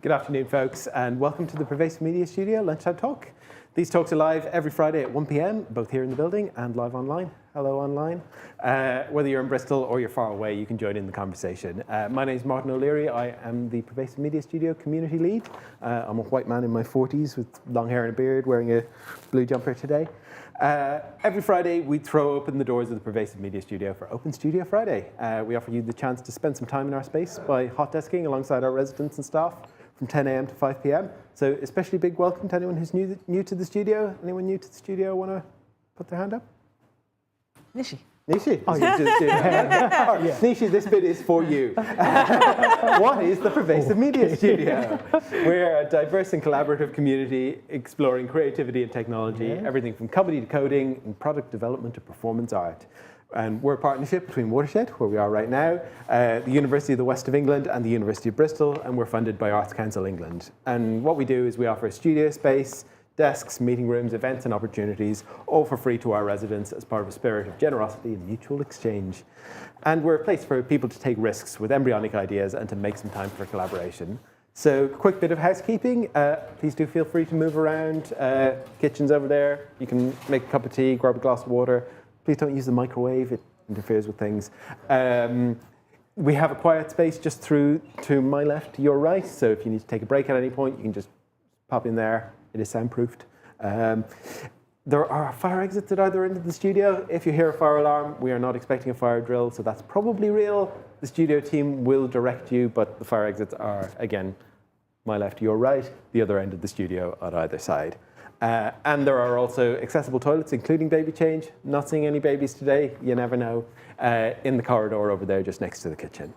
Good afternoon, folks, and welcome to the Pervasive Media Studio Lunchtime Talk. These talks are live every Friday at 1 p.m, both here in the building and live online. Hello online. Whether you're in Bristol or you're far away, you can join in the conversation. My name is Martin O'Leary. I am the Pervasive Media Studio community lead. I'm a white man in my 40s with long hair and a beard, wearing a blue jumper today. Every Friday, we throw open the doors of the Pervasive Media Studio for Open Studio Friday. We offer you the chance to spend some time in our space by hot desking alongside our residents and staff from 10 a.m. to 5 p.m. So especially big welcome to anyone who's new to the studio. Anyone new to the studio want to put their hand up? Nishi. Nishi? Oh, you just did. Yeah. Nishi, this bit is for you. What is the Pervasive Media Studio? We're a diverse and collaborative community exploring creativity and technology, everything from comedy to coding and product development to performance art. And we're a partnership between Watershed, where we are right now, the University of the West of England and the University of Bristol, and we're funded by Arts Council England. And what we do is we offer studio space, desks, meeting rooms, events and opportunities, all for free to our residents as part of a spirit of generosity and mutual exchange. And we're a place for people to take risks with embryonic ideas and to make some time for collaboration. So, quick bit of housekeeping. Please do feel free to move around. Kitchen's over there. You can make a cup of tea, grab a glass of water. Please don't use the microwave, it interferes with things. We have a quiet space just through to my left, to your right. So if you need to take a break at any point, you can just pop in there. It is soundproofed. There are fire exits at either end of the studio. If you hear a fire alarm, we are not expecting a fire drill, so that's probably real. The studio team will direct you, but the fire exits are, again, my left, your right, the other end of the studio on either side. And there are also accessible toilets, including baby change. Not seeing any babies today, you never know, in the corridor over there just next to the kitchen.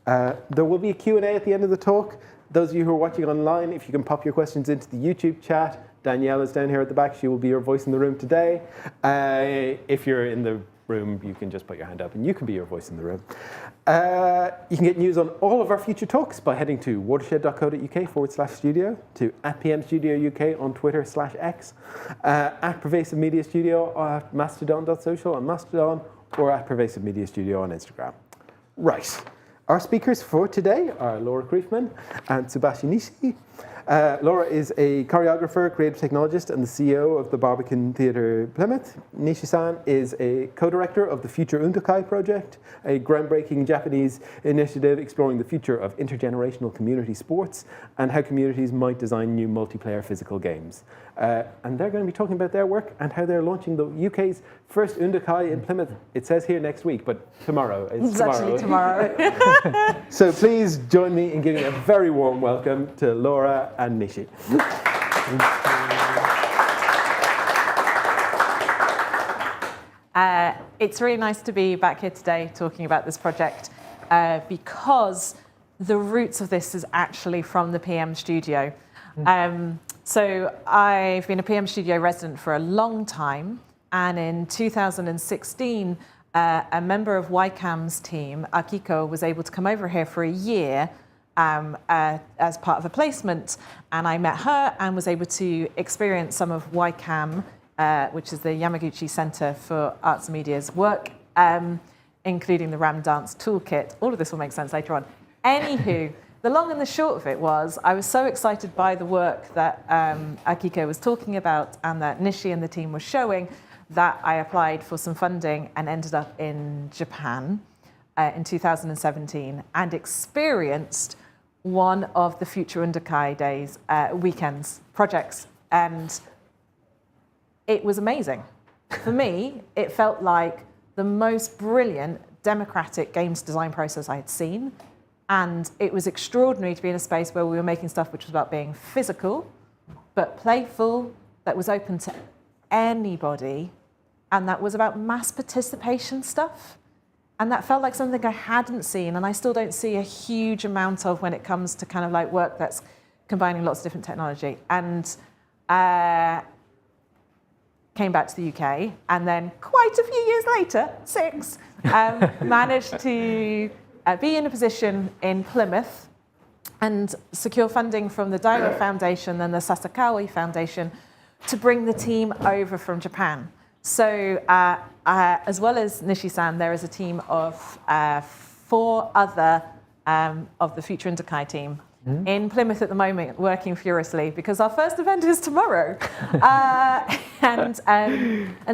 There will be a Q&A at the end of the talk. Those of you who are watching online, if you can pop your questions into the YouTube chat. Danielle is down here at the back. She will be your voice in the room today. If you're in the room, you can just put your hand up and you can be your voice in the room. You can get news on all of our future talks by heading to watershed.co.uk/studio, to @PMStudioUK on Twitter/X, @Pervasive Media Studio, at mastodon.social on Mastodon, or @Pervasive Media Studio on Instagram. Right. Our speakers for today are Laura Kriefman and Tsubashi Nishi. Laura is a choreographer, creative technologist, and the CEO of the Barbican Theatre Plymouth. Nishi-san is a co-director of the Future Undokai Project, a groundbreaking Japanese initiative exploring the future of intergenerational community sports and how communities might design new multiplayer physical games. And they're going to be talking about their work and how they're launching the UK's first Undokai in Plymouth. It says here next week, but tomorrow. It's actually tomorrow. So please join me in giving a very warm welcome to Laura and Nishi. It's really nice to be back here today talking about this project because the roots of this is actually from the PM Studio. So I've been a PM Studio resident for a long time, and in 2016, a member of YCAM's team, Akiko, was able to come over here for a year as part of a placement, and I met her and was able to experience some of YCAM, which is the Yamaguchi Center for Arts and Media's work, including the Ram Dance Toolkit. All of this will make sense later on. Anywho, the long and the short of it was I was so excited by the work that Akiko was talking about and that Nishi and the team were showing that I applied for some funding and ended up in Japan in 2017 and experienced one of the Future Undokai days, weekends, projects, and it was amazing. For me, it felt like the most brilliant democratic games design process I had seen, and it was extraordinary to be in a space where we were making stuff which was about being physical, but playful, that was open to anybody, and that was about mass participation stuff. And that felt like something I hadn't seen, and I still don't see a huge amount of when it comes to kind of like work that's combining lots of different technology. And came back to the UK, and then quite a few years later, 6, managed to be in a position in Plymouth and secure funding from the Dairo Foundation and the Sasakawa Foundation to bring the team over from Japan. So as well as Nishi-san, there is a team of 4 other of the Future Undokai team in Plymouth at the moment, working furiously because our first event is tomorrow. And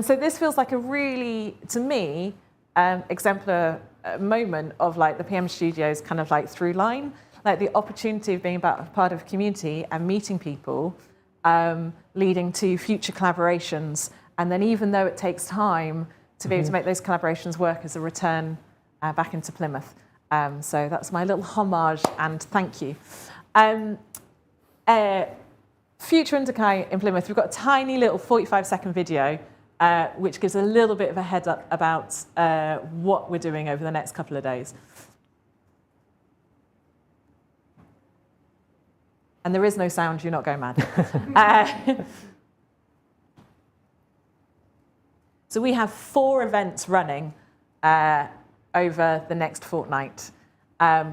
so this feels like a really, to me, exemplar moment of like the PM Studios kind of like through line, like the opportunity of being about part of a community and meeting people, leading to future collaborations. And then even though it takes time to be able to make those collaborations work as a return back into Plymouth. So that's my little homage and thank you. Future Undokai in Plymouth, we've got a tiny little 45-second video which gives a little bit of a head up about what we're doing over the next couple of days. And there is no sound, you're not going mad. So we have 4 events running over the next fortnight,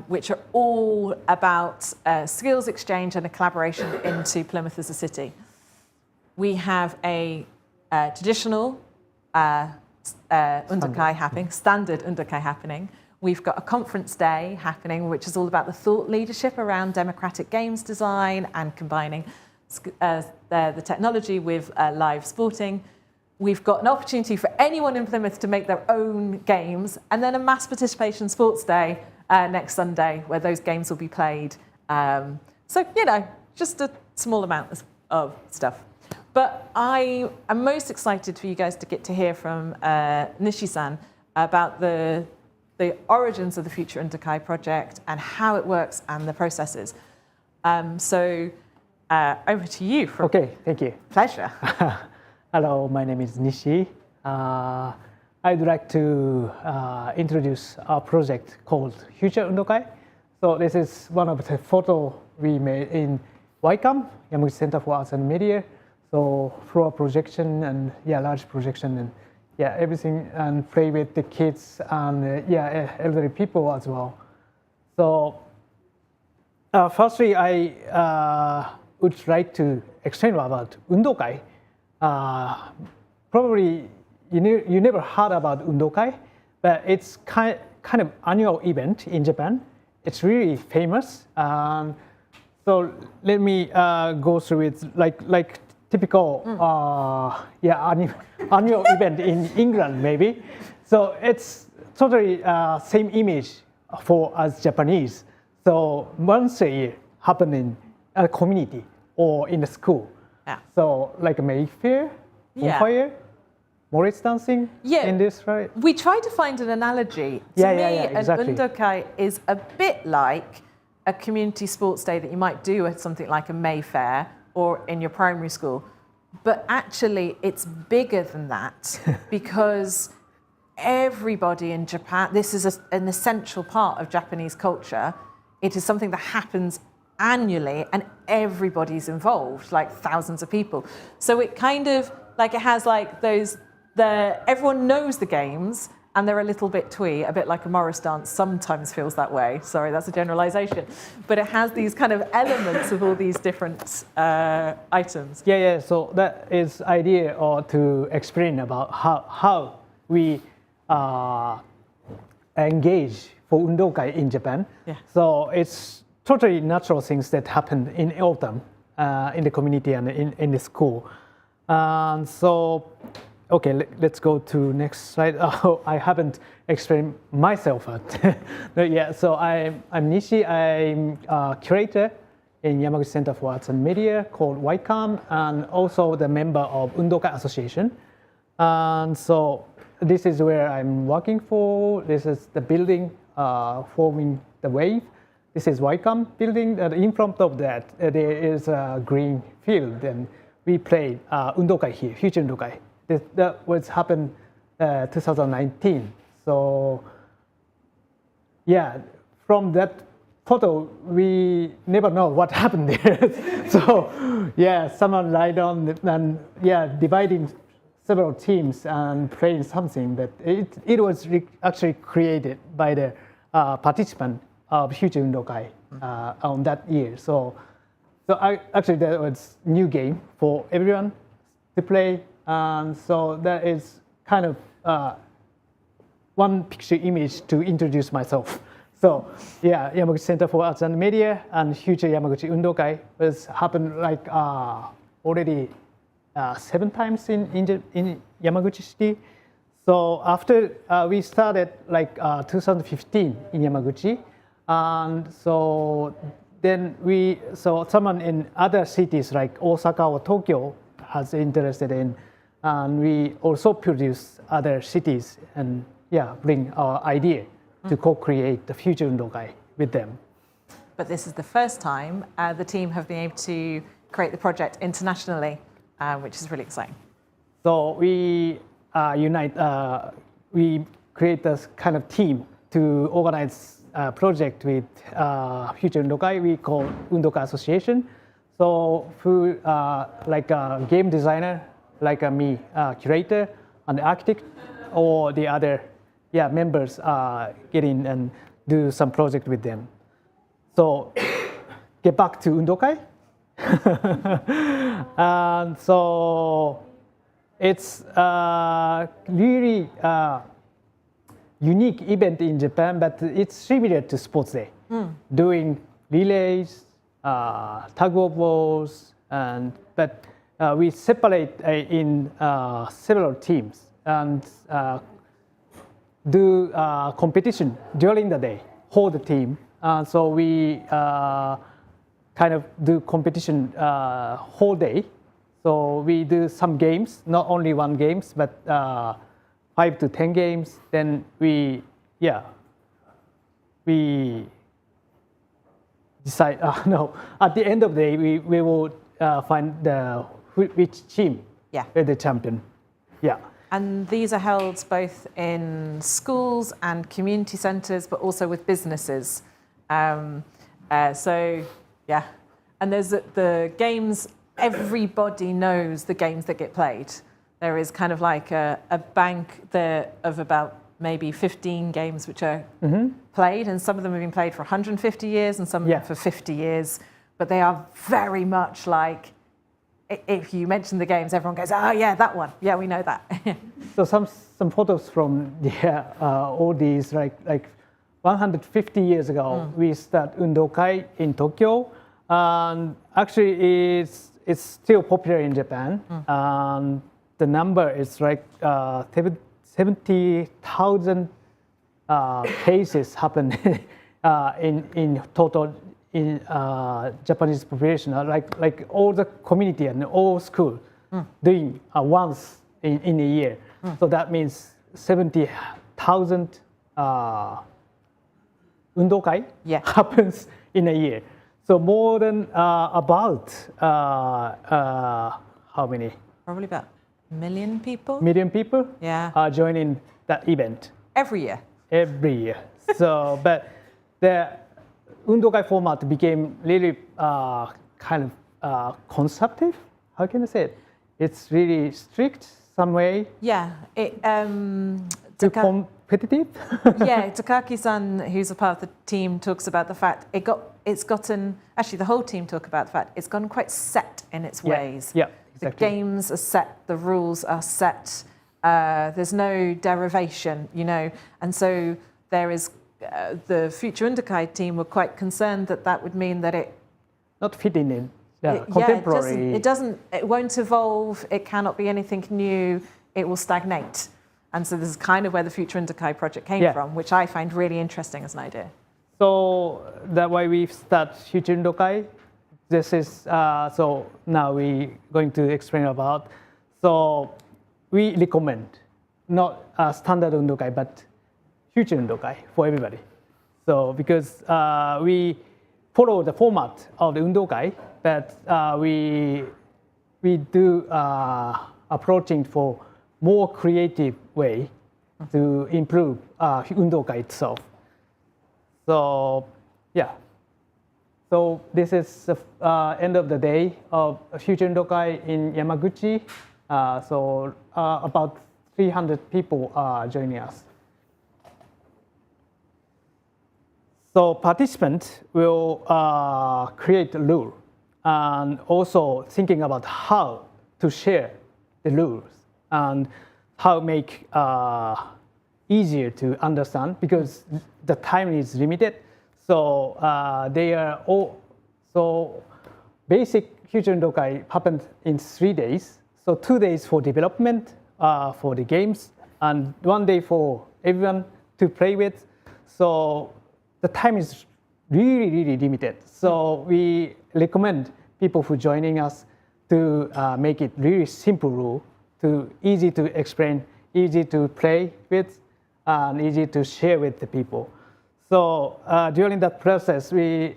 which are all about skills exchange and a collaboration into Plymouth as a city. We have a traditional Undokai happening, standard Undokai happening. We've got a conference day happening, which is all about the thought leadership around democratic games design and combining the technology with live sporting. We've got an opportunity for anyone in Plymouth to make their own games, and then a mass participation sports day next Sunday where those games will be played. So, you know, just a small amount of stuff. But I am most excited for you guys to get to hear from Nishi-san about the origins of the Future Undokai Project and how it works and the processes. So over to you. Okay, thank you. Pleasure. Hello, my name is Nishi. I'd like to introduce a project called Future Undokai. So this is one of the photos we made in YCAM, Yamaguchi Center for Arts and Media. So floor projection and large projection and everything, and play with the kids and elderly people as well. So firstly, I would like to explain about Undokai. Probably you never heard about Undokai, but it's kind of annual event in Japan. It's really famous. So let me go through it like typical annual event in England maybe. So it's totally same image for us Japanese. So once a year happen in a community or in the school. Yeah. So like a Mayfair, bonfire, Morris dancing in this, right? We tried to find an analogy. To me, exactly. an Undokai is a bit like a community sports day that you might do at something like a Mayfair or in your primary school. But actually, it's bigger than that because everybody in Japan, this is an essential part of Japanese culture. It is something that happens annually and everybody's involved, like thousands of people. So it kind of, like it has like everyone knows the games and they're a little bit twee, a bit like a Morris dance sometimes feels that way. Sorry, that's a generalization. But it has these kind of elements of all these different items. So that is idea or to explain about how we engage for Undokai in Japan. Yeah. So it's totally natural things that happen in autumn in the community and in the school. So, okay, let's go to next slide. Oh, I haven't explained myself. So I'm Nishi. I'm a curator in Yamaguchi Center for Arts and Media called YCAM, and also the member of Undokai Association. And so this is where I'm working for. This is the building forming the wave. This is YCAM building. In front of that, there is a green field, and we played Undokai here, Future Undokai. That was happened 2019. So from that photo, we never know what happened there. So someone lied on and dividing several teams and playing something, but it was actually created by the participant of Future Undokai on that year. So actually that was new game for everyone to play. And so that is kind of one picture image to introduce myself. So yeah, Yamaguchi Center for Arts and Media and Future Yamaguchi Undokai was happened like already 7 times in Yamaguchi City. So after we started like 2015 in Yamaguchi, and so then someone in other cities like Osaka or Tokyo has interested in, and we also produce other cities and bring our idea to co-create the Future Undokai with them. But this is the first time the team have been able to create the project internationally, which is really exciting. So we we create this kind of team to organize a project with Future Undokai. We call Undokai Association. So who like a game designer, like me, curator, and architect, or the other members get in and do some project with them. So get back to Undokai. And so it's really unique event in Japan, but it's similar to Sports Day. Doing relays, tug of wars, but we separate in several teams and do competition during the day, hold the team. So we kind of do competition whole day. So we do some games, not only one games, but 5 to 10 games. Then we decide, at the end of the day, we will find which team is the champion. Yeah. And these are held both in schools and community centres, but also with businesses. And there's the games, everybody knows the games that get played. There is kind of like a bank there of about maybe 15 games which are played, and some of them have been played for 150 years and some of them for 50 years, but they are very much like, if you mention the games, everyone goes, oh yeah, that one. Yeah, we know that. So some photos from all these, like 150 years ago, we started Undokai in Tokyo. And actually, it's still popular in Japan. And the number is like 70,000 cases happen in total in Japanese population, like all the community and all school doing once in a year. So that means 70,000 Undokai happens in a year. So more than about how many? Probably about a million people. Million people are joining that event. Every year. Every year. So, but the Undokai format became really kind of conservative. How can I say it? It's really strict some way. Yeah. Too competitive. Yeah, Takaki-san, who's a part of the team, talks about the fact it's gotten, actually the whole team talk about the fact it's gotten quite set in its ways. Yeah, exactly. The games are set, the rules are set, there's no derivation, and so there is, the Future Undokai team were quite concerned that would mean that it... Not fitting in. Contemporary. It won't evolve, it cannot be anything new, it will stagnate. And so this is kind of where the Future Undokai Project came from, which I find really interesting as an idea. So that's why we start Future Undokai. This is, so now we're going to explain about. So we recommend not a standard Undokai, but Future Undokai for everybody. So because we follow the format of the Undokai, but we do approaching for more creative way to improve Undokai itself. So so this is the end of the day of Future Undokai in Yamaguchi. So about 300 people are joining us. So participants will create a rule and also thinking about how to share the rules and how make easier to understand because the time is limited. So they are all, so basic Future Undokai happened in 3 days. So 2 days for development for the games and 1 day for everyone to play with. So the time is really, really limited. So we recommend people who joining us to make it really simple rule, to easy to explain, easy to play with, and easy to share with the people. So during that process, we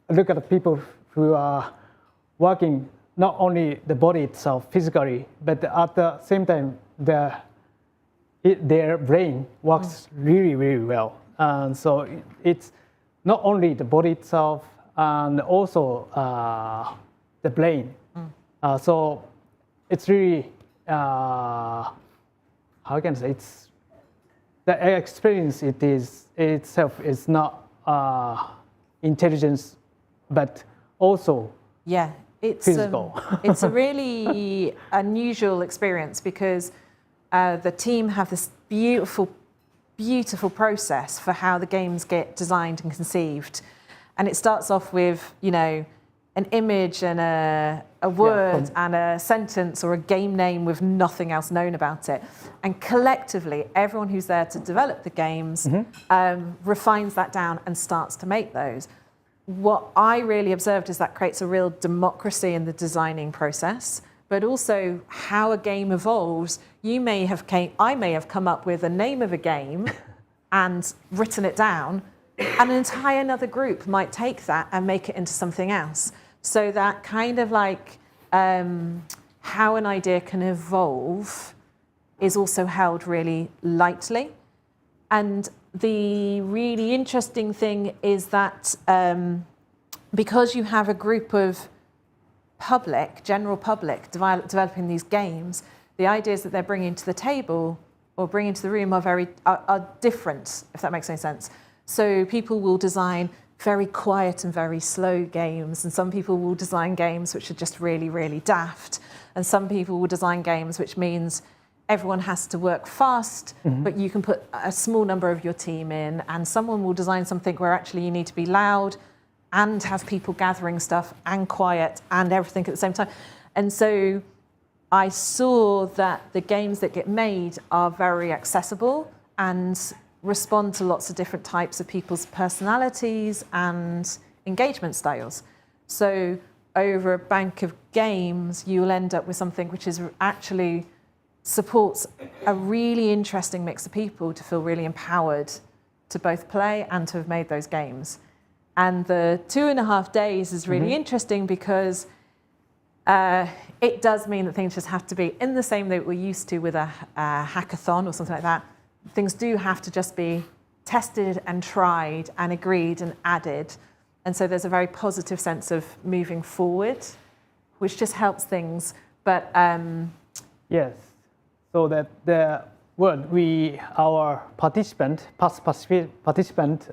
look at the people who are working not only the body itself physically, but at the same time, their brain works really, really well. And so it's not only the body itself, and also the brain. So it's really, how can I say, it's the experience itself is not intelligence, but also physical. It's a really unusual experience because the team have this beautiful process for how the games get designed and conceived. And it starts off with, an image and a word and a sentence or a game name with nothing else known about it. And collectively, everyone who's there to develop the games refines that down and starts to make those. What I really observed is that creates a real democracy in the designing process, but also how a game evolves. I may have come up with a name of a game and written it down, and an entire another group might take that and make it into something else. So that kind of like how an idea can evolve is also held really lightly. And the really interesting thing is that because you have a group of general public developing these games, the ideas that they're bringing to the table or bringing to the room are different, if that makes any sense. So people will design very quiet and very slow games, and some people will design games which are just really, really daft, and some people will design games which means everyone has to work fast, but you can put a small number of your team in, and someone will design something where actually you need to be loud and have people gathering stuff and quiet and everything at the same time. And so I saw that the games that get made are very accessible and respond to lots of different types of people's personalities and engagement styles. So over a bank of games, you'll end up with something which is actually supports a really interesting mix of people to feel really empowered to both play and to have made those games. And the 2.5 days is really interesting because it does mean that things just have to be in the same way we're used to with a hackathon or something like that. Things do have to just be tested and tried and agreed and added. And so there's a very positive sense of moving forward, which just helps things. But yes, so that the word our past participant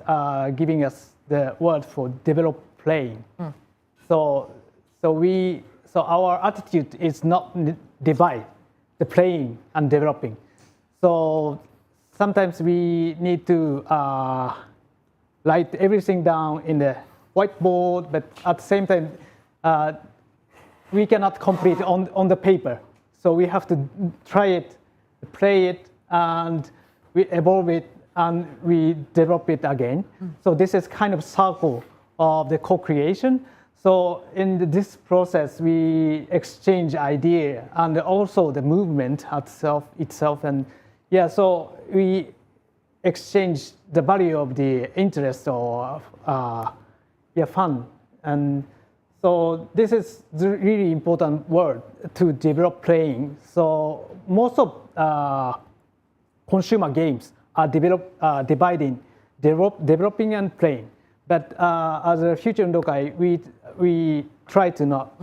giving us the word for develop playing. So our attitude is not divide the playing and developing. So sometimes we need to write everything down in the whiteboard, but at the same time, we cannot complete on the paper. So we have to try it, play it, and we evolve it, and we develop it again. So this is kind of circle of the co-creation. So in this process, we exchange idea and also the movement itself, and so we exchange the value of the interest or fun. And so this is the really important word to develop playing. So most of consumer games are developing and playing. But as a Future Undokai, we try to not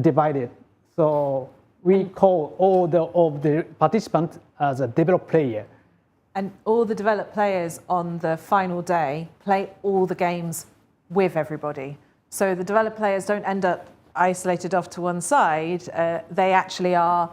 divide it. So we call all of the participants as a developed player. And all the developed players on the final day play all the games with everybody. So the developed players don't end up isolated off to one side. They actually are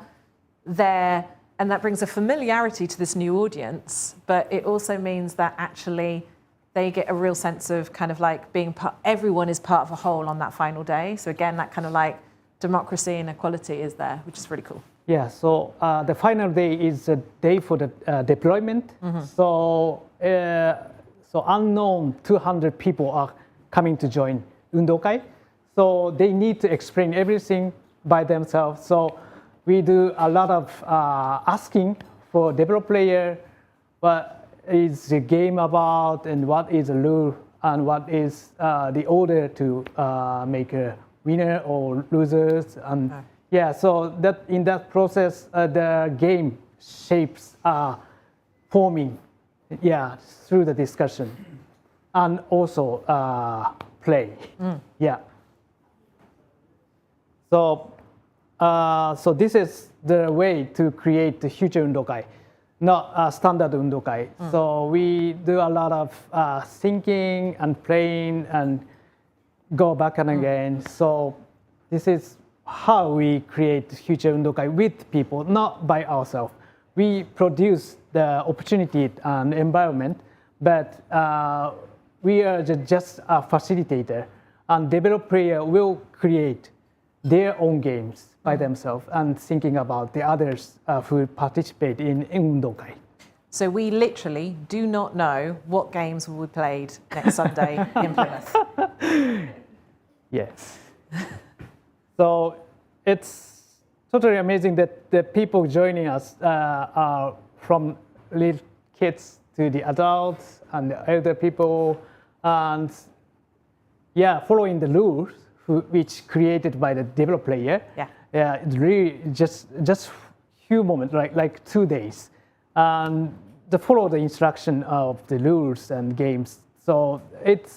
there and that brings a familiarity to this new audience, but it also means that actually they get a real sense of kind of like being part, everyone is part of a whole on that final day. So again, that kind of like democracy and equality is there, which is really cool. Yeah, so the final day is a day for the deployment. So unknown 200 people are coming to join Undokai. So they need to explain everything by themselves. So we do a lot of asking for developer player, what is the game about, and what is the rule, and what is the order to make a winner or losers, and yeah. So that in that process, the game shapes are forming, yeah, through the discussion, and also play, yeah. So this is the way to create the Future Undokai, not standard Undokai. So we do a lot of thinking and playing and go back and again. So this is how we create Future Undokai with people, not by ourselves. We produce the opportunity and environment, but we are just a facilitator, and developer player will create their own games by themselves and thinking about the others who participate in Undokai. So we literally do not know what games will be played next Sunday in Plymouth. Yes. So it's totally amazing that the people joining us are from little kids to the adults and the elder people, and yeah, following the rules which created by the developer player. Yeah. Yeah, it's really just few moments, like 2 days, and to follow the instruction of the rules and games. So it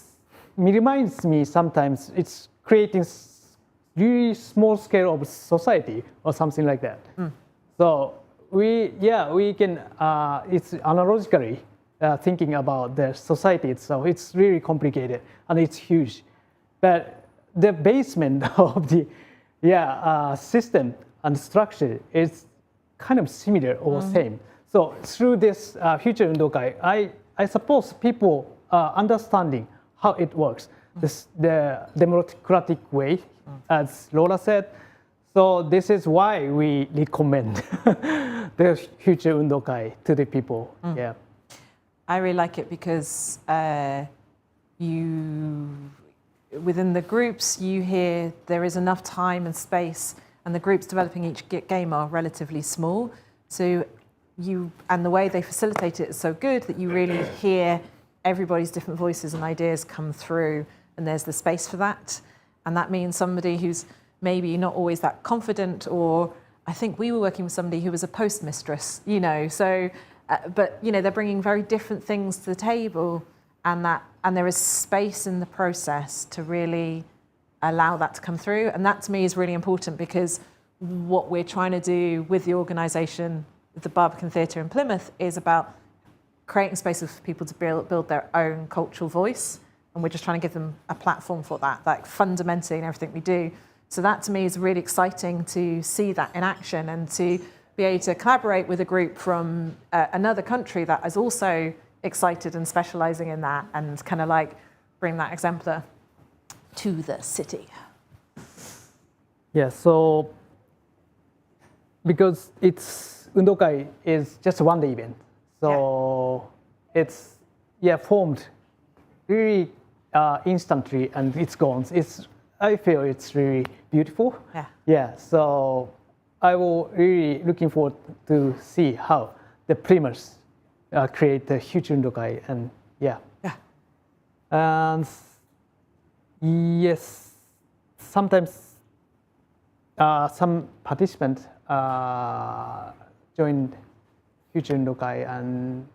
reminds me sometimes it's creating really small scale of society or something like that. So we can it's analogically thinking about the society itself. It's really complicated and it's huge, but the basement of the system and structure is kind of similar or same. So through this Future Undokai, I suppose people are understanding how it works, the democratic way, as Laura said. So this is why we recommend the Future Undokai to the people. Yeah, I really like it because within the groups, you hear there is enough time and space, and the groups developing each game are relatively small. So and the way they facilitate it is so good that you really hear everybody's different voices and ideas come through, and there's the space for that. And that means somebody who's maybe not always that confident, or I think we were working with somebody who was a postmistress, so, but, they're bringing very different things to the table, and there is space in the process to really allow that to come through. And that to me is really important, because what we're trying to do with the organisation, the Barbican Theatre in Plymouth, is about creating spaces for people to build their own cultural voice. And we're just trying to give them a platform for that, like fundamentally in everything we do. So that to me is really exciting to see that in action, and to be able to collaborate with a group from another country that is also excited and specialising in that, and kind of like bring that exemplar to the city. Yeah, so because Undokai is just one day event, so it's formed really instantly, and it's gone. I feel it's really beautiful. Yeah. So I will really looking forward to see how the Plymouth create the Future Undokai, and and yes, sometimes some participants joined Future Undokai and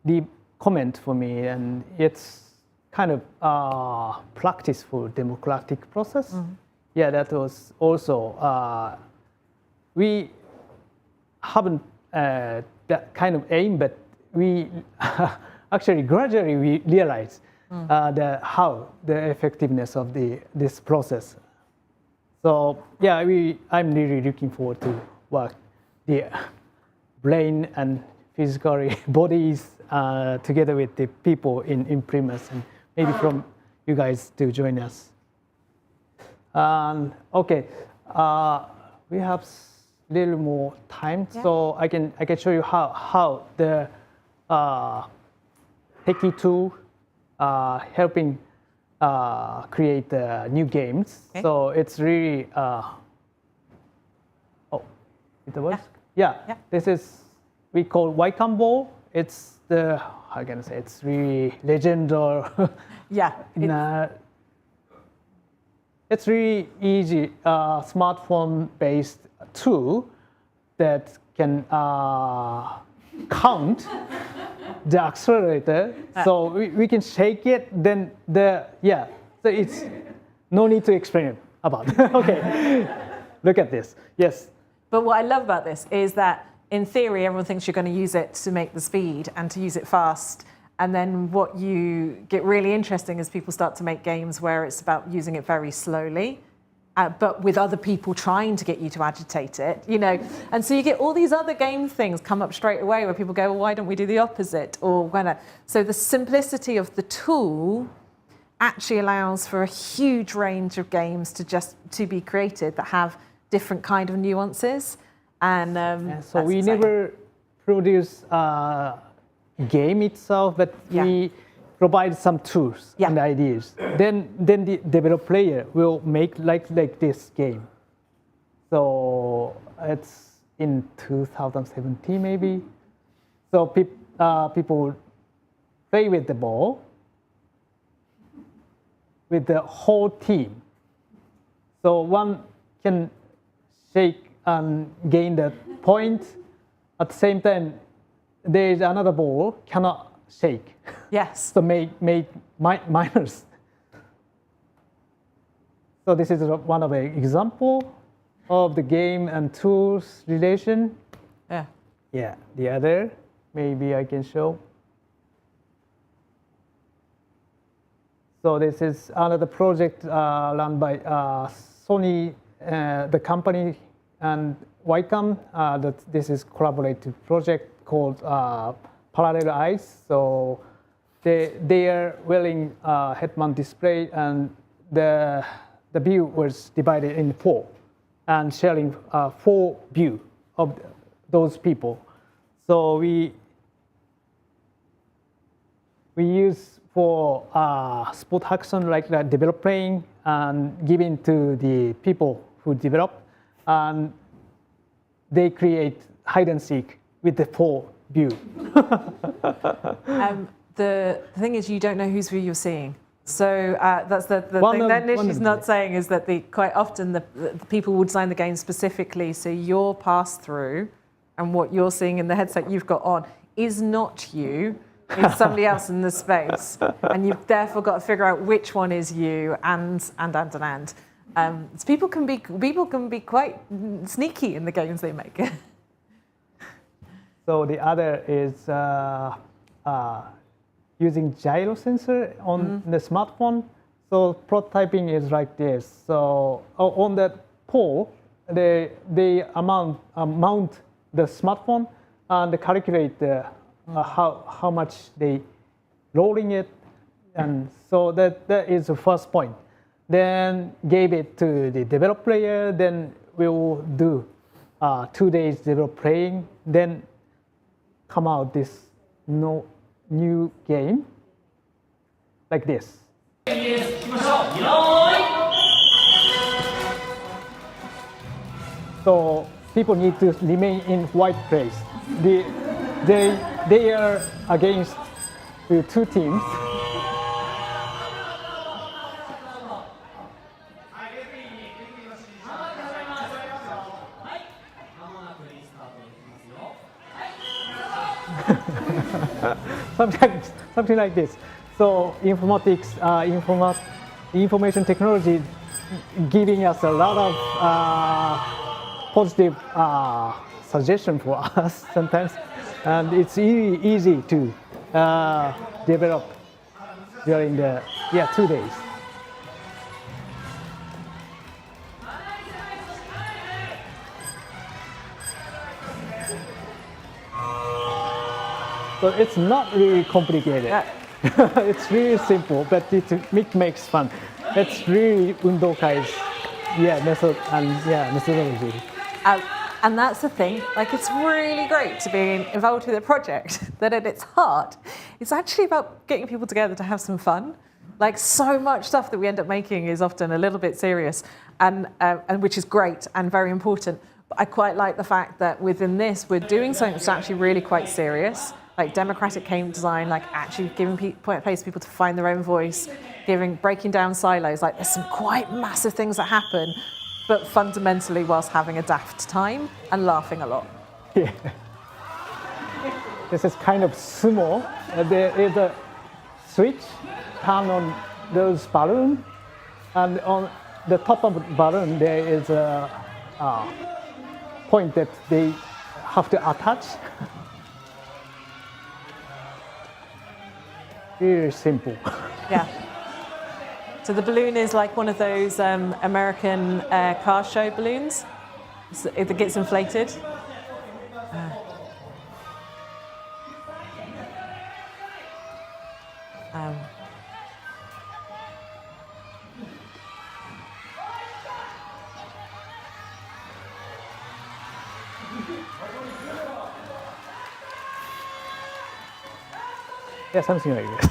leave comment for me, and it's kind of practice for democratic process. Yeah, that was also we haven't that kind of aim, but we actually gradually we realize how the effectiveness of this process. So yeah, I'm really looking forward to work brain and physical bodies together with the people in Plymouth, and maybe from you guys to join us. Okay, we have little more time, so I can show you how the techie tool helping create new games. Okay. So it's really it works. Yeah. This is we call Watershed ball. It's the how can I say? It's really legendary. It's really easy smartphone-based tool that can count the accelerator. So we can shake it. Then so it's no need to explain it about. Okay, look at this. Yes. But what I love about this is that in theory, everyone thinks you're going to use it to make the speed and to use it fast. And then what you get really interesting is people start to make games where it's about using it very slowly, but with other people trying to get you to agitate it, you know. And so you get all these other game things come up straight away where people go, well, why don't we do the opposite? So the simplicity of the tool actually allows for a huge range of games to be created that have different kind of nuances. And so we never produce game itself, but we provide some tools and ideas. Then the developer player will make like this game. So it's in 2017 maybe. So people play with the ball with the whole team. So one can shake and gain the point. At the same time, there is another ball cannot shake. Yes. So make minus. So this is one of the example of the game and tools relation. Yeah. The other, maybe I can show. So this is another project run by Sony, the company, and Watershed. This is collaborative project called Parallel Eyes. So they are wearing head-mount display, and the view was divided in 4, and sharing 4 view of those people. So we use for sport action like that, develop playing and giving to the people who develop, and they create hide and seek with the 4 view. The thing is, you don't know whose view you're seeing. So that's the thing that Nishi's not saying, is that quite often the people will design the game specifically so your pass through and what you're seeing in the headset you've got on is not you, it's somebody else in the space, and you've therefore got to figure out which one is you, and. So people can be quite sneaky in the games they make. So the other is using gyro sensor on the smartphone. So prototyping is like this. So on that pole, they mount the smartphone and calculate how much they rolling it, and so that is the first point. Then gave it to the developer player. Then we will do 2 days develop playing. Then come out this new game like this. So people need to remain in white place. They are against the 2 teams. Something like this. So informatics, information technology, giving us a lot of positive suggestion for us sometimes, and it's easy to develop during the 2 days. So it's not really complicated. Yeah. It's really simple, but it makes fun. It's really Undokai's method and methodology. And that's the thing, like it's really great to be involved with a project that at its heart, it's actually about getting people together to have some fun. Like so much stuff that we end up making is often a little bit serious and which is great and very important. But I quite like the fact that within this, we're doing something that's actually really quite serious, like democratic game design, like actually giving place for people to find their own voice, breaking down silos. Like there's some quite massive things that happen, but fundamentally whilst having a daft time and laughing a lot. Yeah. This is kind of small. There is a switch, turn on those balloons, and on the top of the balloon there is a point that they have to attach. Really simple. Yeah. So the balloon is like one of those American car show balloons that gets inflated. Yeah, something like this.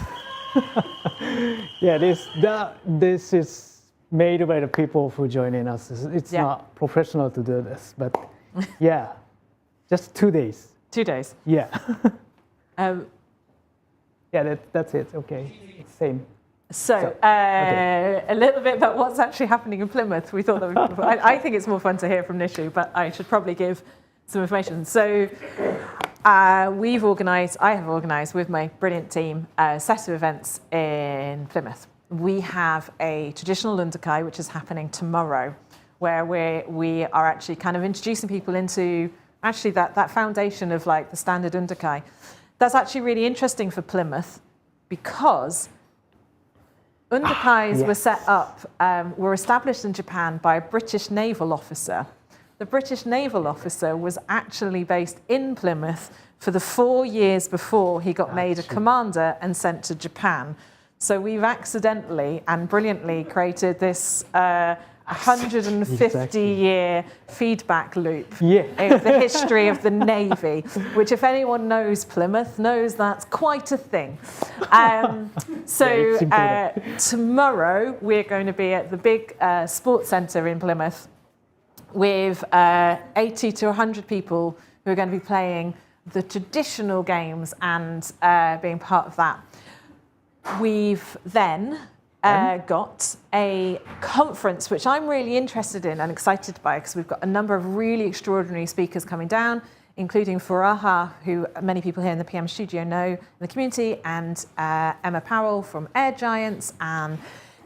Yeah, this is made by the people who joining us. It's not professional to do this, but yeah, just 2 days. 2 days. Yeah. Yeah, that's it. Okay, it's same. So, a little bit about what's actually happening in Plymouth. We thought that I think it's more fun to hear from Nishu, but I should probably give some information. So, I have organised with my brilliant team a set of events in Plymouth. We have a traditional Undokai, which is happening tomorrow, where we are actually kind of introducing people into actually that foundation of like the standard Undokai. That's actually really interesting for Plymouth because Undokais were established in Japan by a British naval officer. The British naval officer was actually based in Plymouth for the 4 years before he got made a commander and sent to Japan. So we've accidentally and brilliantly created this 150-year feedback loop of the history of the Navy, which if anyone knows Plymouth, knows that's quite a thing. Tomorrow we're going to be at the big sports centre in Plymouth with 80 to 100 people who are going to be playing the traditional games and being part of that. We've then got a conference which I'm really interested in and excited by because we've got a number of really extraordinary speakers coming down, including Furaha, who many people here in the PM studio know in the community, and Emma Powell from Air Giants, and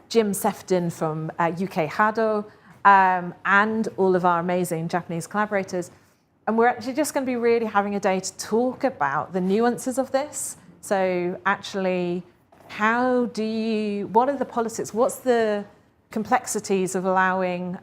Jim Sefton from UK Hado, and all of our amazing Japanese collaborators. And we're actually just going to be really having a day to talk about the nuances of this. So actually, what are the politics? What's the complexities of allowing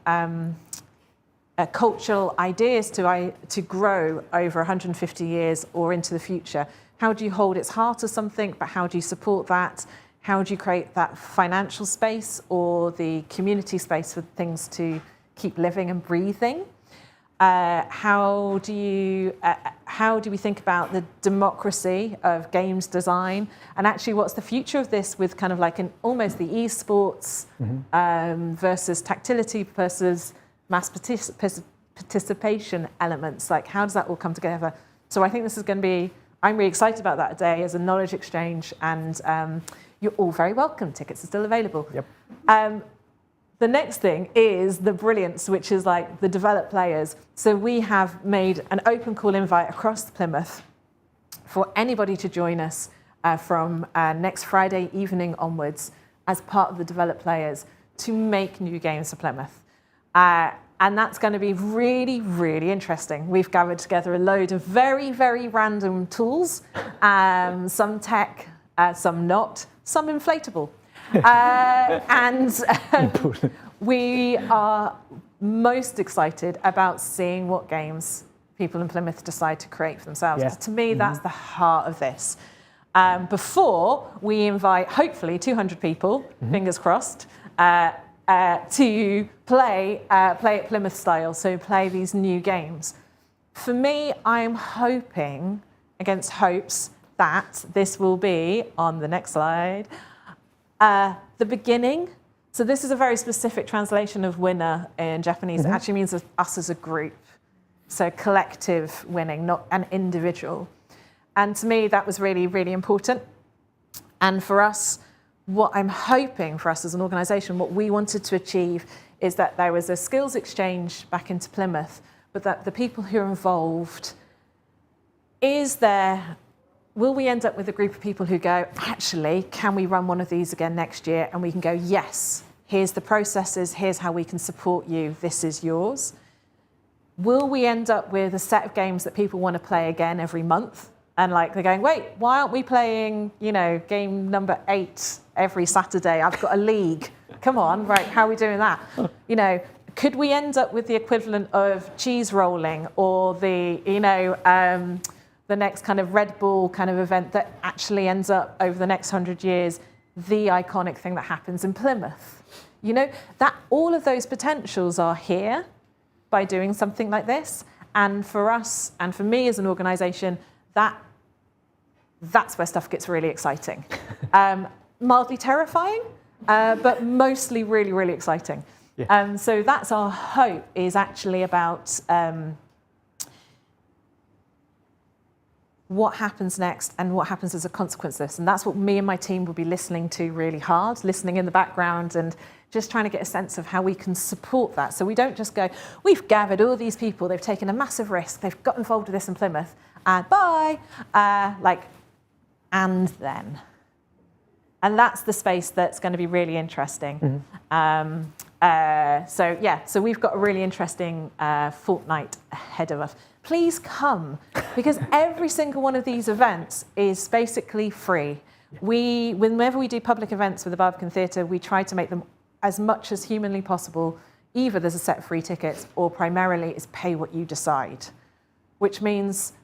cultural ideas to grow over 150 years or into the future? How do you hold its heart as something, but how do you support that? How do you create that financial space or the community space for things to keep living and breathing? How do we think about the democracy of games design, and actually what's the future of this with kind of like almost the esports versus tactility versus mass participation elements? Like how does that all come together? So I think this is going to be, I'm really excited about that day as a knowledge exchange, and you're all very welcome. Tickets are still available. Yep. The next thing is the brilliance, which is like the developed players. So we have made an open call invite across Plymouth for anybody to join us from next Friday evening onwards as part of the developed players to make new games for Plymouth. And that's going to be really, really interesting. We've gathered together a load of very, very random tools, some tech, some not, some inflatable. We are most excited about seeing what games people in Plymouth decide to create for themselves. Yeah. To me, that's the heart of this. Before we invite, hopefully, 200 people, fingers crossed, to play at Plymouth style, so play these new games. For me, I'm hoping, against hopes, that this will be, on the next slide, the beginning. So this is a very specific translation of winner in Japanese. It actually means us as a group. So collective winning, not an individual. And to me, that was really, really important. And for us, what I'm hoping for us as an organisation, what we wanted to achieve is that there was a skills exchange back into Plymouth, but that the people who are involved, will we end up with a group of people who go, actually, can we run one of these again next year? And we can go, yes, here's the processes, here's how we can support you, this is yours. Will we end up with a set of games that people want to play again every month? And like they're going, wait, why aren't we playing, game number 8 every Saturday? I've got a league. Come on, right, how are we doing that? Could we end up with the equivalent of cheese rolling or the next kind of Red Bull kind of event that actually ends up over the next 100 years, the iconic thing that happens in Plymouth? That all of those potentials are here by doing something like this. And for us, and for me as an organisation, that's where stuff gets really exciting. Mildly terrifying, but mostly really, really exciting. Yeah. So that's our hope, is actually about what happens next and what happens as a consequence of this. And that's what me and my team will be listening to really hard, listening in the background and just trying to get a sense of how we can support that. So we don't just go, we've gathered all these people, they've taken a massive risk, they've got involved with this in Plymouth, and bye, and then. And that's the space that's going to be really interesting. So we've got a really interesting fortnight ahead of us. Please come, because every single one of these events is basically free. Whenever we do public events with the Barbican Theatre, we try to make them as much as humanly possible. Either there's a set of free tickets, or primarily it's pay what you decide, which means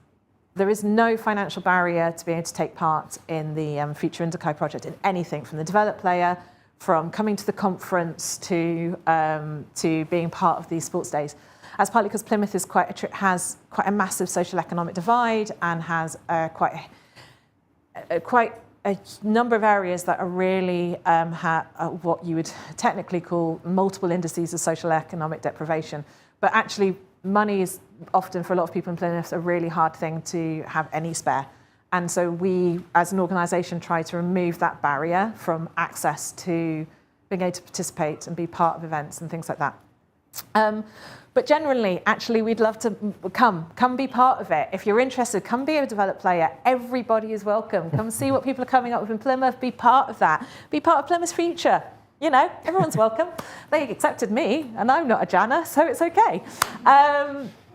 there is no financial barrier to be able to take part in the Future Undokai Project in anything, from the developed player, from coming to the conference to being part of these sports days. As partly because Plymouth is has quite a massive social economic divide and has quite a number of areas that are really what you would technically call multiple indices of social economic deprivation. But actually, money is often, for a lot of people in Plymouth, a really hard thing to have any spare. And so we, as an organisation, try to remove that barrier from access to being able to participate and be part of events and things like that. But generally, actually, we'd love to come be part of it. If you're interested, come be a developed player. Everybody is welcome. Come see what people are coming up with in Plymouth. Be part of that. Be part of Plymouth's future. Everyone's welcome. They accepted me, and I'm not a Jana, so it's okay.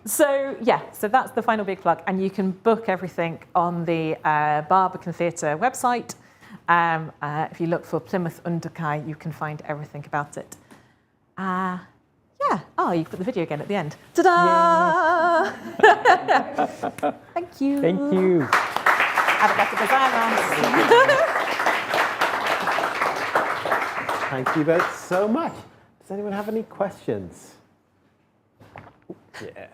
So that's the final big plug. And you can book everything on the Barbican Theatre website. If you look for Plymouth Undokai, you can find everything about it. You put the video again at the end. Ta-da! Thank you. Thank you. Arigatou gozaimasu. Thank you both so much. Does anyone have any questions? Yeah.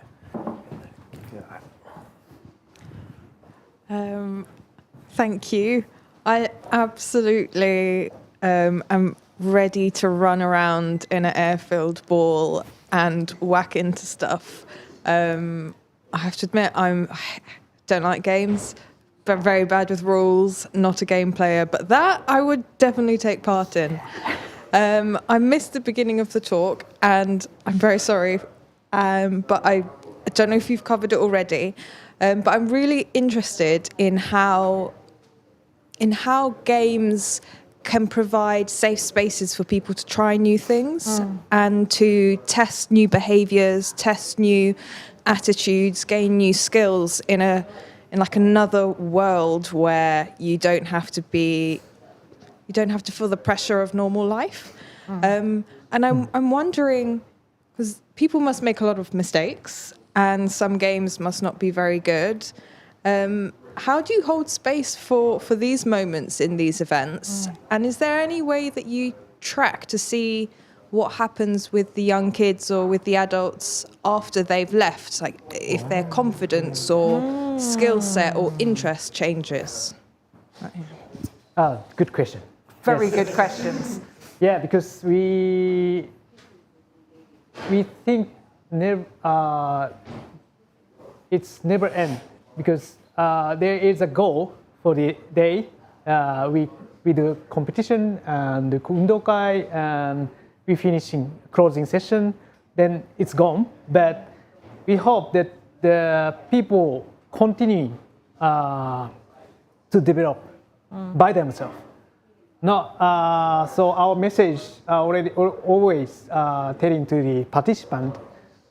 Thank you. I absolutely am ready to run around in an air-filled ball and whack into stuff. I have to admit, I don't like games, but very bad with rules, not a game player, but that I would definitely take part in. I missed the beginning of the talk, and I'm very sorry, but I don't know if you've covered it already, but I'm really interested in how games can provide safe spaces for people to try new things and to test new behaviours, test new attitudes, gain new skills in another world where you don't have to feel the pressure of normal life. And I'm wondering, because people must make a lot of mistakes, and some games must not be very good. How do you hold space for these moments in these events? And is there any way that you track to see what happens with the young kids or with the adults after they've left? Like if their confidence or skill set or interest changes? Good question. Very good questions. Yeah, because we think it's never end, because there is a goal for the day. We do competition and the Undokai, and we finishing closing session. Then it's gone. But we hope that the people continue to develop by themselves. So our message always telling to the participant,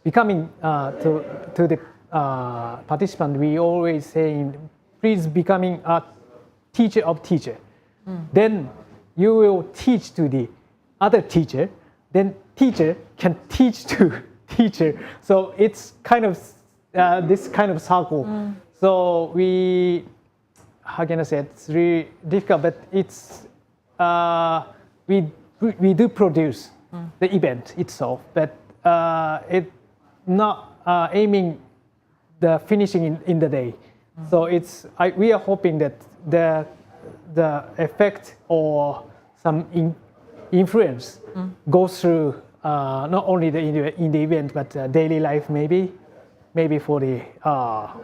becoming to the participant, we always saying, please becoming a teacher of teacher. Then you will teach to the other teacher, then teacher can teach to teacher. So it's kind of this kind of circle. So how can I say, it's really difficult, but it's we do produce the event itself, but it's not aiming the finishing in the day. So we are hoping that the effect or some influence goes through not only in the event, but daily life maybe for the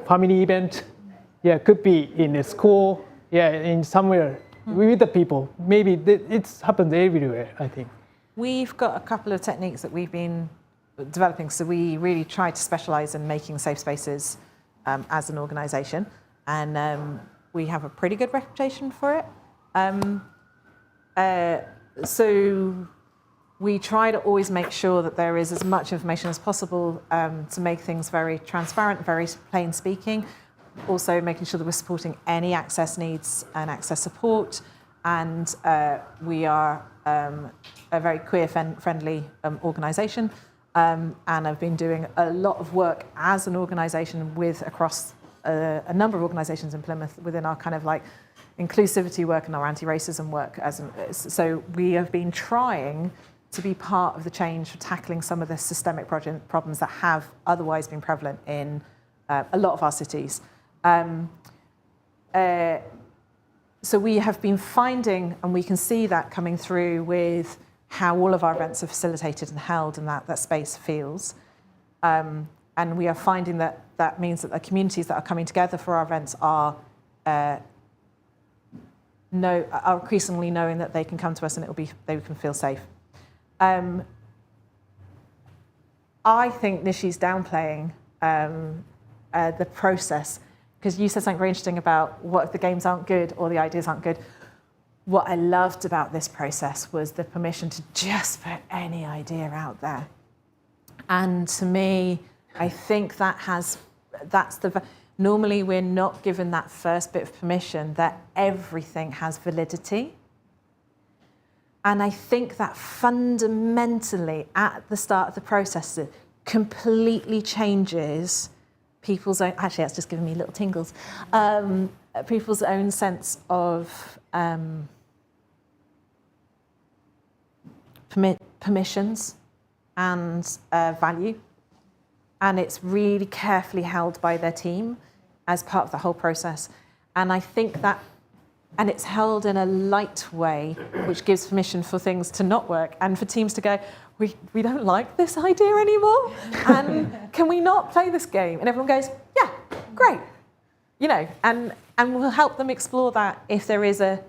family event. Yeah, could be in a school. Yeah, in somewhere with the people. Maybe it's happened everywhere, I think. We've got a couple of techniques that we've been developing. So we really try to specialize in making safe spaces as an organization. And we have a pretty good reputation for it. So we try to always make sure that there is as much information as possible to make things very transparent, very plain speaking. Also making sure that we're supporting any access needs and access support. And we are a very queer-friendly organisation. And I've been doing a lot of work as an organisation across a number of organisations in Plymouth within our kind of like inclusivity work and our anti-racism work. So we have been trying to be part of the change for tackling some of the systemic problems that have otherwise been prevalent in a lot of our cities. So we have been finding, and we can see that coming through with how all of our events are facilitated and held and that space feels. And we are finding that means that the communities that are coming together for our events are increasingly knowing that they can come to us and they can feel safe. I think Nishi's downplaying the process, because you said something very interesting about what if the games aren't good or the ideas aren't good. What I loved about this process was the permission to just put any idea out there. And to me, I think normally we're not given that first bit of permission that everything has validity. And I think that fundamentally at the start of the process, it completely changes people's own, actually that's just giving me little tingles, people's own sense of permissions and value. And it's really carefully held by their team as part of the whole process. And I think that, and it's held in a light way, which gives permission for things to not work and for teams to go, we don't like this idea anymore, and can we not play this game? And everyone goes, yeah, great. And we'll help them explore that if there is a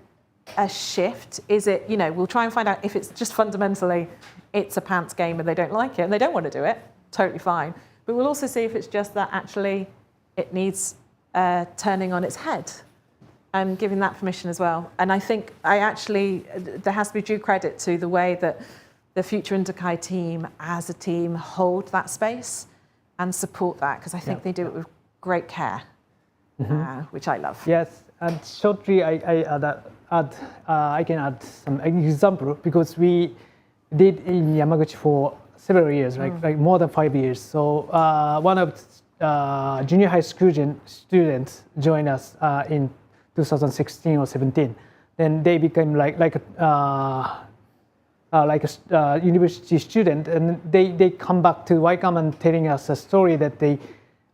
shift. Is it, we'll try and find out if it's just fundamentally, it's a pants game and they don't like it and they don't want to do it, totally fine. But we'll also see if it's just that actually it needs turning on its head and giving that permission as well. And I think there has to be due credit to the way that the Future Undokai team as a team hold that space and support that, because I think they do it with great care, which I love. Yes, and shortly I can add some example, because we did in Yamaguchi for several years, like more than 5 years. So one of junior high school students joined us in 2016 or 17. Then they became like a university student, and they come back to Wickham and telling us a story that they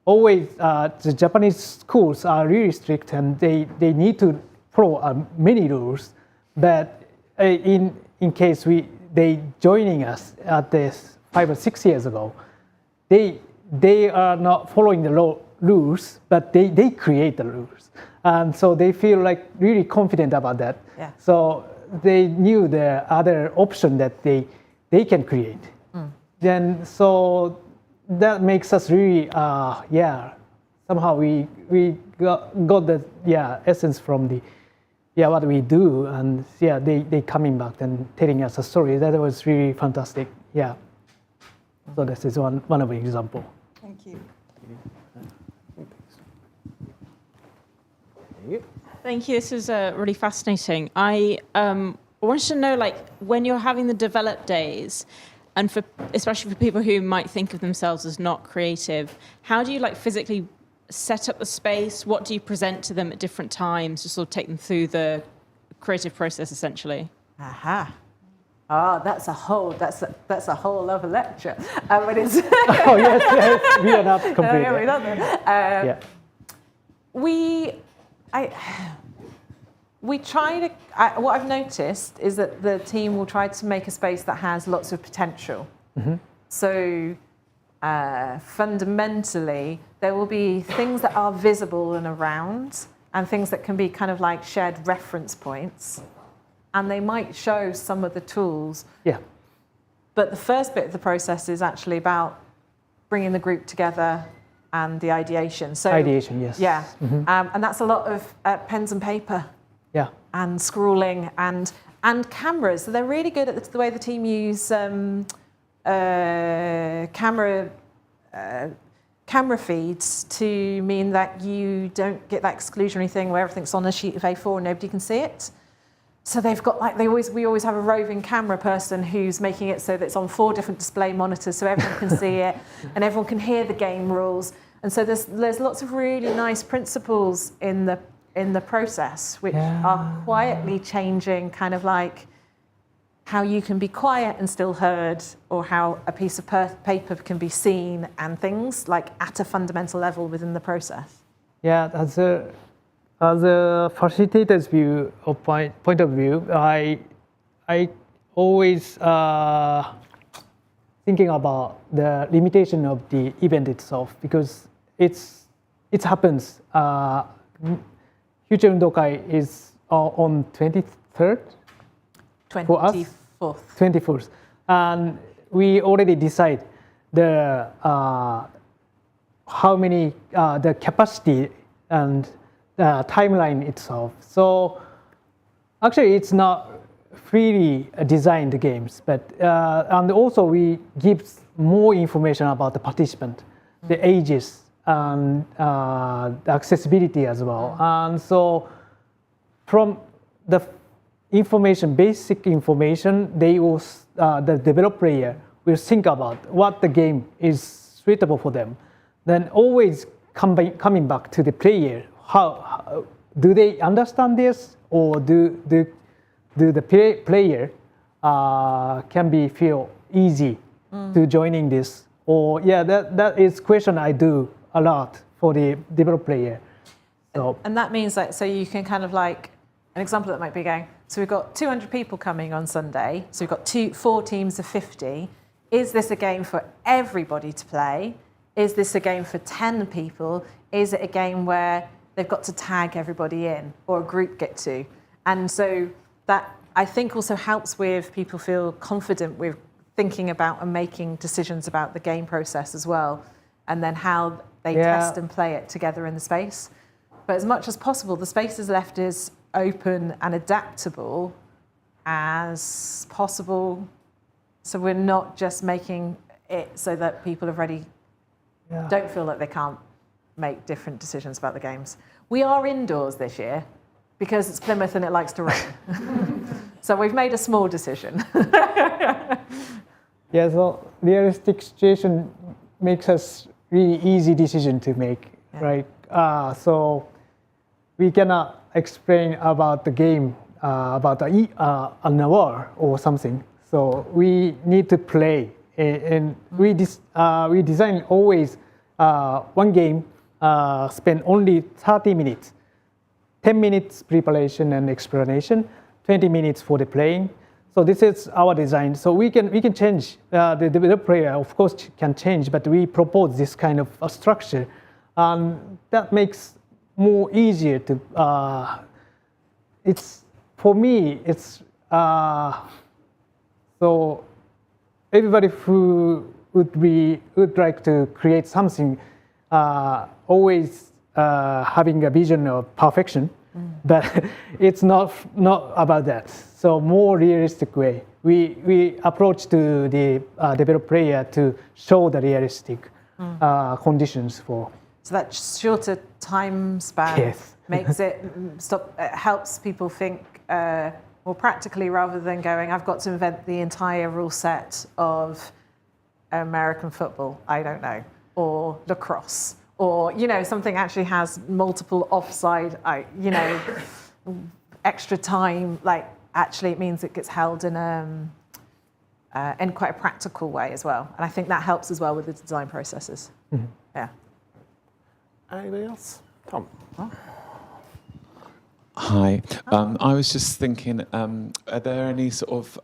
always the Japanese schools are really strict and they need to follow many rules. But in case they joining us at this 5 or 6 years ago, they are not following the rules, but they create the rules, and so they feel like really confident about that. Yeah. So they knew the other option that they can create. Then so that makes us really somehow we got the essence from the what we do, and they coming back and telling us a story that was really fantastic. So this is one of the example. Thank you. Thank you. This is really fascinating. I wanted to know, like, when you're having the develop days, and especially for people who might think of themselves as not creative, how do you like physically set up the space? What do you present to them at different times to sort of take them through the creative process, essentially? Aha. Oh, that's a whole other lecture. But it's Oh yes, we are not complete. we're not there. We try to. What I've noticed is that the team will try to make a space that has lots of potential. So fundamentally, there will be things that are visible and around, and things that can be kind of like shared reference points. And they might show some of the tools. Yeah. But the first bit of the process is actually about bringing the group together and the ideation. So Ideation, yes. Yeah. And that's a lot of pens and paper. Yeah. And scrolling and cameras. So they're really good at the way the team use camera feeds to mean that you don't get that exclusionary thing where everything's on a sheet of A4 and nobody can see it. So they've got like we always have a roving camera person who's making it so that it's on 4 different display monitors so everyone can see it and everyone can hear the game rules. And so there's lots of really nice principles in the process which are quietly changing kind of like how you can be quiet and still heard, or how a piece of paper can be seen, and things like at a fundamental level within the process. Yeah, as a facilitator's point of view, I always thinking about the limitation of the event itself, because it happens. Future Undokai is on 23rd? 24th. And we already decide the how many the capacity and the timeline itself. So actually it's not freely designed games, but and also we give more information about the participant, the ages, and the accessibility as well. And so from the information, basic information, they will the developer player will think about what the game is suitable for them. Then always coming back to the player. How do they understand this, or do the player can be feel easy to joining this? Or that is question I do a lot for the developer player. So and that means that so you can kind of like an example that might be going. So we've got 200 people coming on Sunday. So we've got 4 teams of 50. Is this a game for everybody to play? Is this a game for 10 people? Is it a game where they've got to tag everybody in, or a group get to? And so that I think also helps with people feel confident with thinking about and making decisions about the game process as well, and then how they test and play it together in the space. But as much as possible, the space is left as open and adaptable as possible. So we're not just making it so that people already don't feel like they can't make different decisions about the games. We are indoors this year because it's Plymouth and it likes to rain. So we've made a small decision. so realistic situation makes us really easy decision to make, right? So we cannot explain about the game about an hour or something. So we need to play, and we design always one game spend only 30 minutes, 10 minutes preparation and explanation, 20 minutes for the playing. So this is our design. So we can change. The player, of course, can change, but we propose this kind of a structure, and that makes more easier to. It's for me. It's so everybody who would like to create something, always having a vision of perfection. But it's not about that. So more realistic way. We approach to the developer player to show the realistic conditions for. So that shorter time span makes it helps people think more practically rather than going, I've got to invent the entire rule set of American football, I don't know, or lacrosse. Or, something actually has multiple offside, extra time. Like, actually, it means it gets held in quite a practical way as well. And I think that helps as well with the design processes. Mm-hmm. Yeah. Anybody else? Tom? Hi. I was just thinking, are there any sort of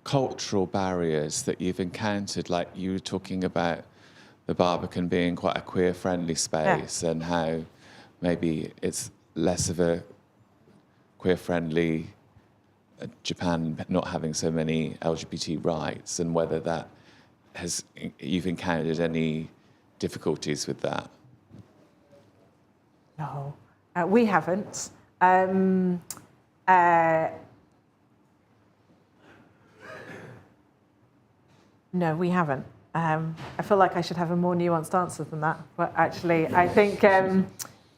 cultural barriers that you've encountered? Like you were talking about the Barbican being quite a queer-friendly space, and how maybe it's less of a queer-friendly Japan not having so many LGBT rights, and whether that you've encountered any difficulties with that. No, we haven't. No, we haven't. I feel like I should have a more nuanced answer than that, but actually I think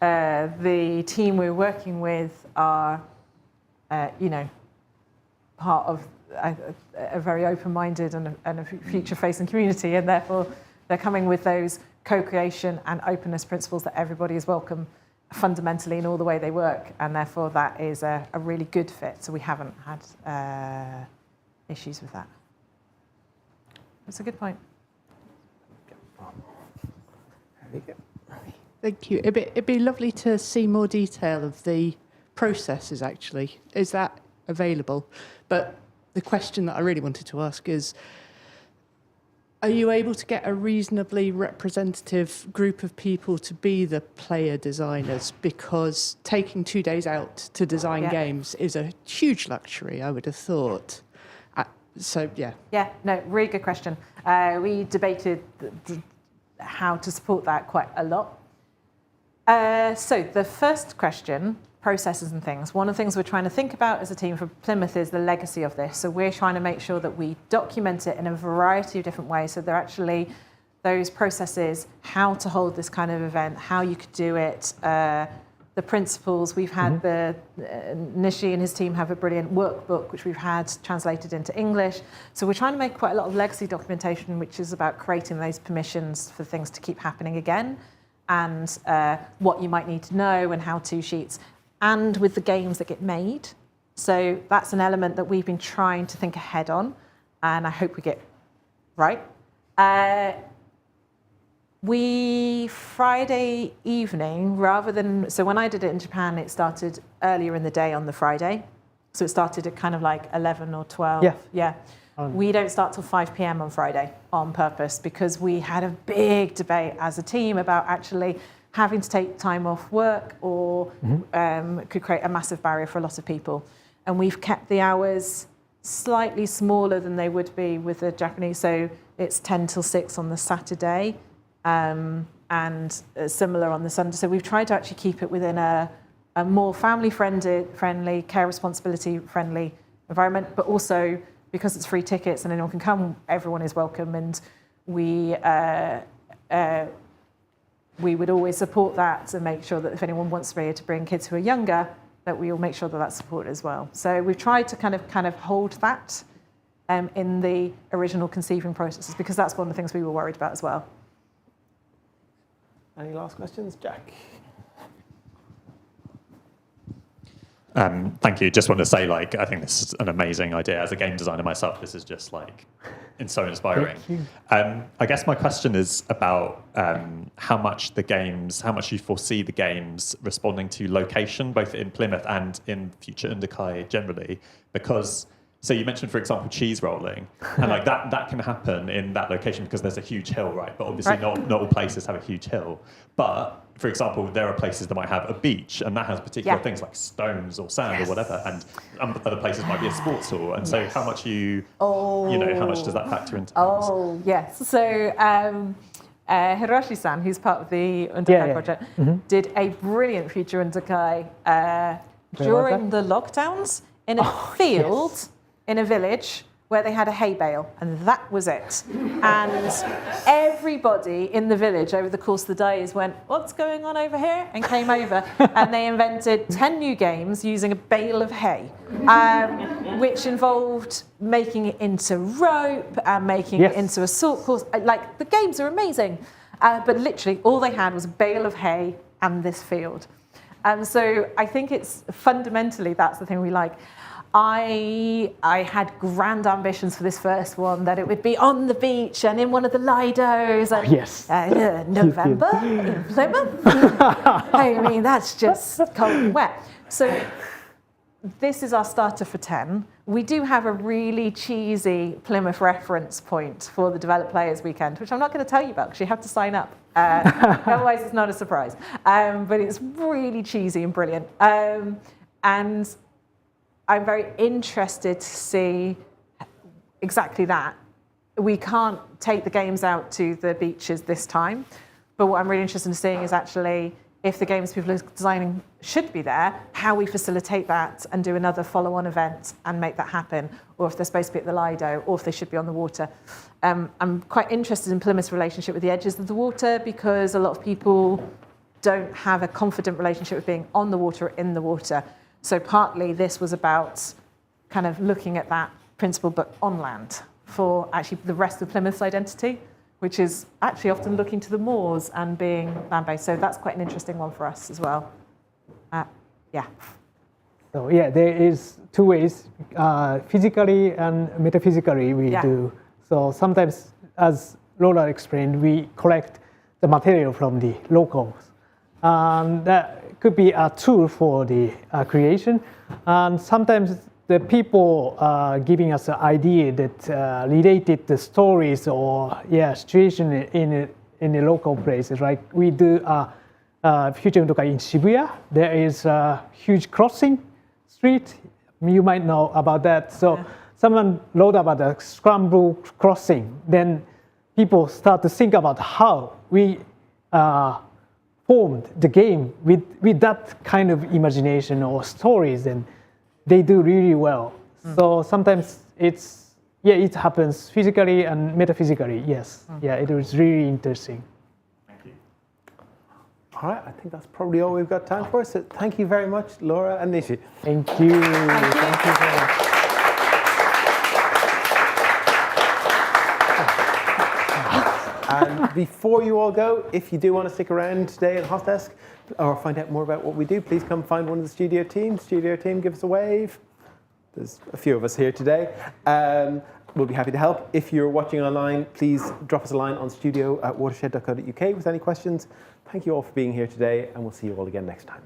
the team we're working with are, part of a very open-minded and a future-facing community, and therefore they're coming with those co-creation and openness principles that everybody is welcome fundamentally in all the way they work, and therefore that is a really good fit. So we haven't had issues with that. That's a good point. Thank you. It'd be lovely to see more detail of the processes, actually. Is that available? But the question that I really wanted to ask is, are you able to get a reasonably representative group of people to be the player designers? Because taking 2 days out to design games is a huge luxury, I would have thought. Yeah, no, really good question. We debated how to support that quite a lot. So the first question, processes and things, one of the things we're trying to think about as a team for Plymouth is the legacy of this. So we're trying to make sure that we document it in a variety of different ways. So they're actually those processes, how to hold this kind of event, how you could do it, the principles. We've had Nishi and his team have a brilliant workbook, which we've had translated into English. So we're trying to make quite a lot of legacy documentation, which is about creating those permissions for things to keep happening again, and what you might need to know, and how-to sheets, and with the games that get made. So that's an element that we've been trying to think ahead on, and I hope we get right. We, Friday evening, so when I did it in Japan, it started earlier in the day on the Friday. So it started at kind of like 11 or 12. Yeah. We don't start till 5 p.m. on Friday on purpose, because we had a big debate as a team about actually having to take time off work, or could create a massive barrier for a lot of people. And we've kept the hours slightly smaller than they would be with the Japanese. So it's 10 till 6 on the Saturday. And similar on the Sunday. So we've tried to actually keep it within a more family-friendly, care responsibility-friendly environment, but also because it's free tickets and anyone can come, everyone is welcome, and we would always support that and make sure that if anyone wants to bring kids who are younger, that we will make sure that that's supported as well. So we've tried to kind of hold that in the original conceiving processes, because that's one of the things we were worried about as well. Any last questions? Jack? Thank you. Just want to say, like, I think this is an amazing idea. As a game designer myself, this is just like, it's so inspiring. I guess my question is about how much you foresee the games responding to location, both in Plymouth and in Future Undokai generally, because. So you mentioned, for example, cheese rolling, and like that can happen in that location because there's a huge hill, right? But obviously not all places have a huge hill. But for example, there are places that might have a beach, and that has particular things like stones or sand or whatever, and other places might be a sports hall. And so how much how much does that factor into things? Oh, yes. So Hiroshi-san, who's part of the Undokai Project, did a brilliant Future Undokai during the lockdowns in a field in a village where they had a hay bale, and that was it. And everybody in the village over the course of the days went, what's going on over here? And came over, and they invented 10 new games using a bale of hay, which involved making it into rope and making it into a salt course. Like, the games are amazing, but literally all they had was a bale of hay and this field. And so I think it's fundamentally, that's the thing we like. I had grand ambitions for this first one, that it would be on the beach and in one of the Lidos. And, November in Plymouth. I mean, that's just cold and wet. So this is our starter for 10. We do have a really cheesy Plymouth reference point for the Develop Players Weekend, which I'm not going to tell you about because you have to sign up. Otherwise, it's not a surprise. But it's really cheesy and brilliant. And I'm very interested to see exactly that. We can't take the games out to the beaches this time, but what I'm really interested in seeing is actually if the games people are designing should be there, how we facilitate that and do another follow-on event and make that happen, or if they're supposed to be at the Lido, or if they should be on the water. I'm quite interested in Plymouth's relationship with the edges of the water, because a lot of people don't have a confident relationship with being on the water or in the water. So partly this was about kind of looking at that principle, but on land, for actually the rest of Plymouth's identity, which is actually often looking to the moors and being land-based. So that's quite an interesting one for us as well. So there is two ways, physically and metaphysically we do. So sometimes, as Laura explained, we collect the material from the locals. That could be a tool for the creation. And sometimes the people giving us an idea that related the stories or situation in the local places. Like we do Future Undokai in Shibuya. There is a huge crossing street. You might know about that. So someone wrote about the scramble crossing. Then people start to think about how we formed the game with that kind of imagination or stories, and they do really well. So sometimes it happens physically and metaphysically, yes. It was really interesting. Thank you. All right, I think that's probably all we've got time for. So thank you very much, Laura and Nishi. Thank you. Thank you very much. And before you all go, if you do want to stick around today at Hot Desk or find out more about what we do, please come find one of the studio team. Studio team, give us a wave. There's a few of us here today. We'll be happy to help. If you're watching online, please drop us a line on studio@watershed.co.uk with any questions. Thank you all for being here today, and we'll see you all again next time.